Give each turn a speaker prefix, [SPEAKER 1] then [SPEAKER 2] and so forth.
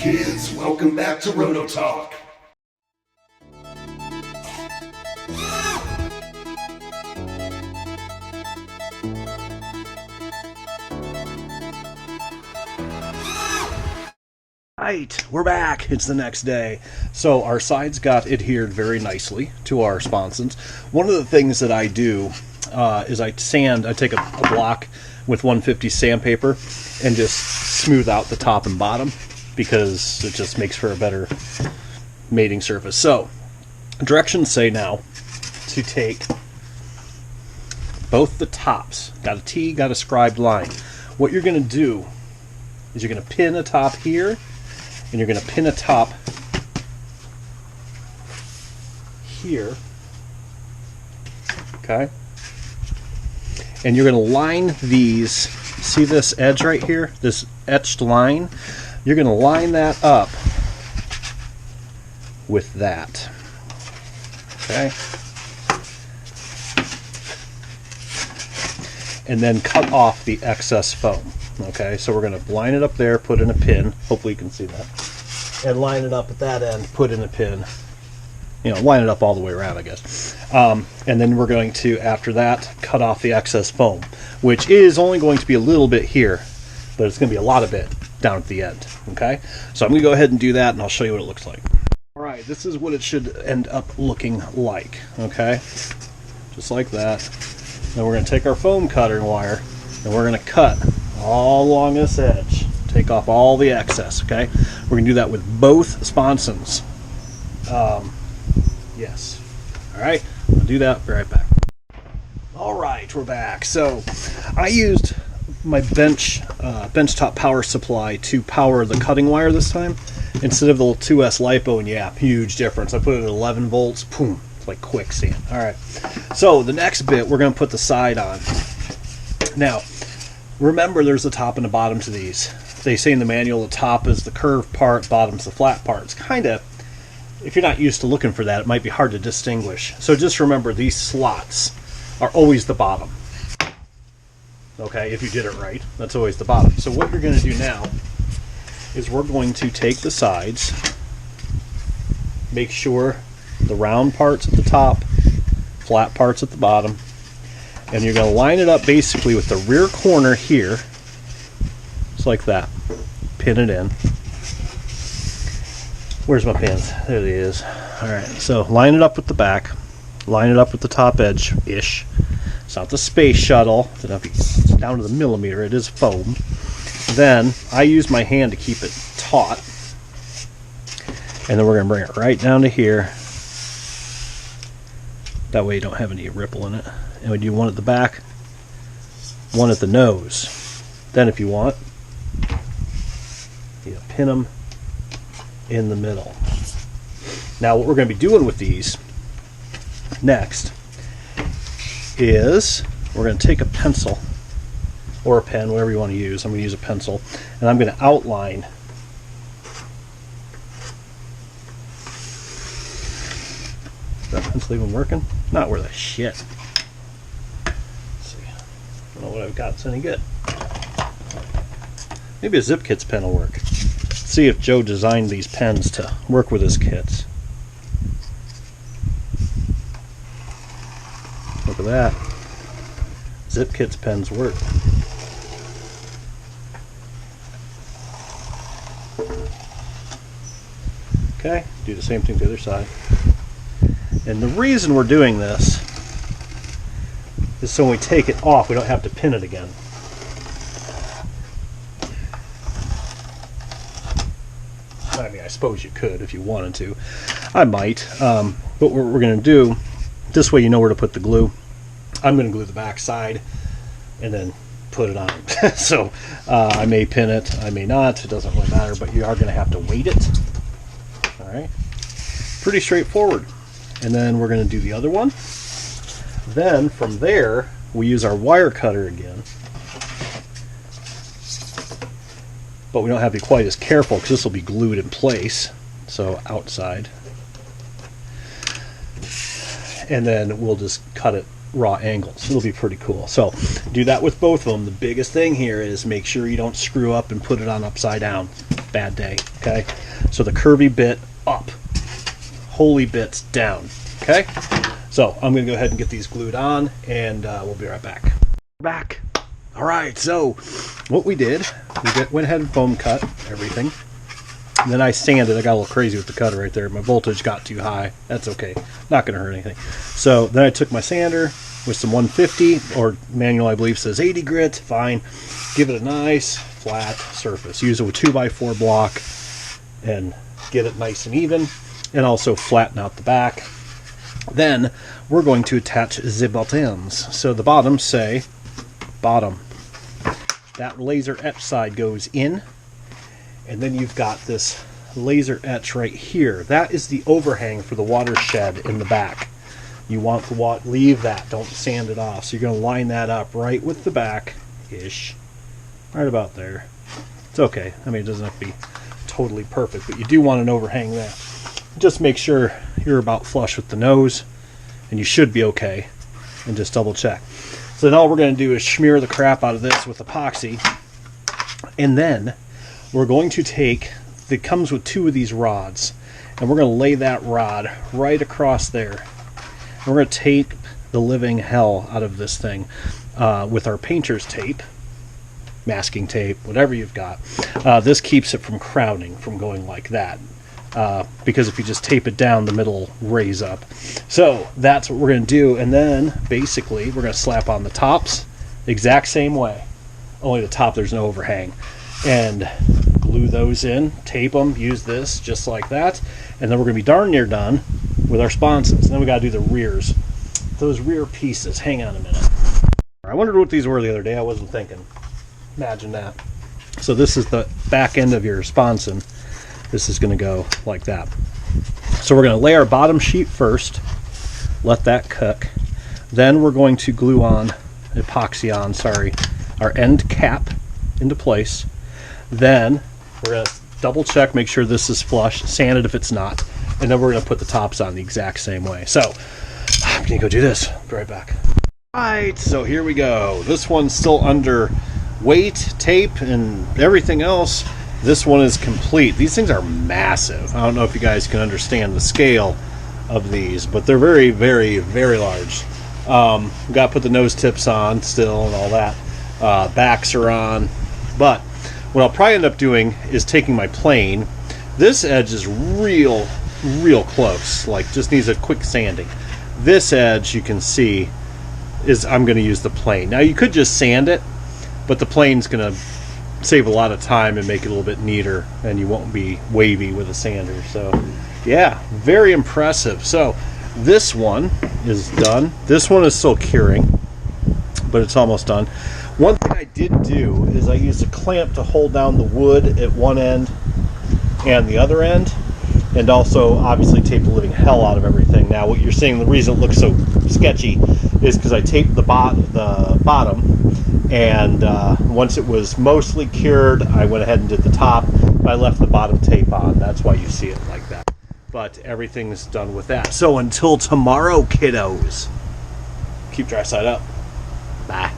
[SPEAKER 1] kids, welcome back to Roto Talk.
[SPEAKER 2] Right, we're back. It's the next day. So our sides got adhered very nicely to our sponsons. One of the things that I do is I take a block with 150 sandpaper and just smooth out the top and bottom because it just makes for a better mating surface. So directions say now to take both the tops. Got a T, got a scribed line. What you're going to do is you're going to pin a top here, and you're going to pin a top here, okay? And you're going to line these, see this edge right here, this etched line? You're going to line that up with that, okay? And then cut off the excess foam. Okay, so we're going to line it up there, put in a pin. Hopefully you can see that. And line it up at that end, put in a pin. You know, line it up all the way around, I guess. And then we're going to, after that, cut off the excess foam, which is only going to be a little bit here, but it's going to be a lot of it down at the end. Okay, so I'm going to go ahead and do that, and I'll show you what it looks like. All right, this is what it should end up looking like. Okay, just like that. Then we're going to take our foam cutting wire, and we're going to cut all along this edge. Take off all the excess, okay? We're going to do that with both sponsons. Yes. All right, I'll do that. Be right back. All right, we're back. So I used my benchtop power supply to power the cutting wire this time instead of the little 2S LiPo, and yeah, huge difference. I put it at 11 volts. Boom. It's like quicksand. All right. So the next bit, we're going to put the side on. Now, remember, there's a top and a bottom to these. They say in the manual the top is the curved part, bottom's the flat part. It's kind of, if you're not used to looking for that, it might be hard to distinguish. So just remember, these slots are always the bottom. Okay, if you did it right, that's always the bottom. So what you're going to do now is we're going to take the sides, make sure the round part's at the top, flat part's at the bottom, and you're going to line it up basically with the rear corner here, just like that. Pin it in. Where's my pins? There it is. Alright, so line it up with the back, line it up with the top edge-ish. It's not the space shuttle, it's down to the millimeter, it is foam. Then, I use my hand to keep it taut, and then we're going to bring it right down to here. That way you don't have any ripple in it. And we do one at the back, one at the nose. Then if you want, you pin them in the middle. Now what we're going to be doing with these next is we're going to take a pencil or a pen, whatever you want to use. I'm going to use a pencil, and I'm going to outline Is that pencil even working? Not worth a shit. I don't know what I've got that's any good. Maybe a ZippKits pen will work. Let's see if Joe designed these pens to work with his kits. Look at that. ZippKits pens work. Okay, do the same thing to the other side. And the reason we're doing this is so when we take it off, we don't have to pin it again. I mean, I suppose you could if you wanted to. I might. But what we're going to do, this way you know where to put the glue. I'm going to glue the back side and then put it on. So I may pin it, I may not. It doesn't really matter, but you are going to have to weight it. All right. Pretty straightforward. And then we're going to do the other one. Then from there, we use our wire cutter again. But we don't have to be quite as careful because this will be glued in place. So outside. And then we'll just cut it raw angles. It'll be pretty cool. So do that with both of them. The biggest thing here is make sure you don't screw up and put it on upside down. bad day. Okay, so the curvy bit up, holy bits down. Okay, so I'm gonna go ahead and get these glued on, and we'll be right back. Back. All right, so what we did, went ahead and foam cut everything. And then I sanded. I got a little crazy with the cutter right there. My voltage got too high. That's okay. Not going to hurt anything. So then I took my sander with some 150, or manual I believe says 80 grit. Fine. Give it a nice flat surface. Use a 2x4 block and get it nice and even. And also flatten out the back. Then we're going to attach the buttons. So the bottoms say bottom. That laser etch side goes in. And then you've got this laser etch right here. That is the overhang for the watershed in the back. You want the leave that, don't sand it off. So you're going to line that up right with the back-ish. Right about there. It's okay. I mean, it doesn't have to be totally perfect, but you do want an overhang there. Just make sure you're about flush with the nose, and you should be okay. And just double check. So then all we're going to do is smear the crap out of this with epoxy. And then we're going to take, it comes with 2 of these rods, and we're going to lay that rod right across there. And we're going to tape the living hell out of this thing with our painter's tape, masking tape, whatever you've got. This keeps it from crowding, from going like that. Because if you just tape it down, the middle will raise up. So that's what we're going to do, and then basically we're going to slap on the tops the exact same way. Only the top there's no overhang. And glue those in, tape them, use this just like that, and then we're going to be darn near done with our sponsons. And then we got to do the rears, those rear pieces. Hang on a minute. I wondered what these were the other day. I wasn't thinking. Imagine that. So this is the back end of your sponson. This is going to go like that. So we're going to lay our bottom sheet first, let that cook. Then we're going to glue on, epoxy on, sorry, our end cap into place. Then we're going to double check, make sure this is flush, sand it if it's not, and then we're going to put the tops on the exact same way. So I'm going to go do this. Be right back. All right, so here we go. This one's still under weight, tape, and everything else. This one is complete. These things are massive. I don't know if you guys can understand the scale of these, but they're very, very, very large. Got to put the nose tips on still and all that. Backs are on, but what I'll probably end up doing is taking my plane. This edge is real close, like just needs a quick sanding. This edge, you can see, is I'm going to use the plane. Now you could just sand it, but the plane's going to save a lot of time and make it a little bit neater, and you won't be wavy with a sander. So yeah, very impressive. So this one is done. This one is still curing, but it's almost done. One thing I did do is I used a clamp to hold down the wood at one end and the other end, and also obviously tape the living hell out of everything. Now what you're seeing, the reason it looks so sketchy is because I taped the bottom, and once it was mostly cured, I went ahead and did the top, but I left the bottom tape on. That's why you see it like that. But everything's done with that. So until tomorrow, kiddos, keep dry side up. Bye.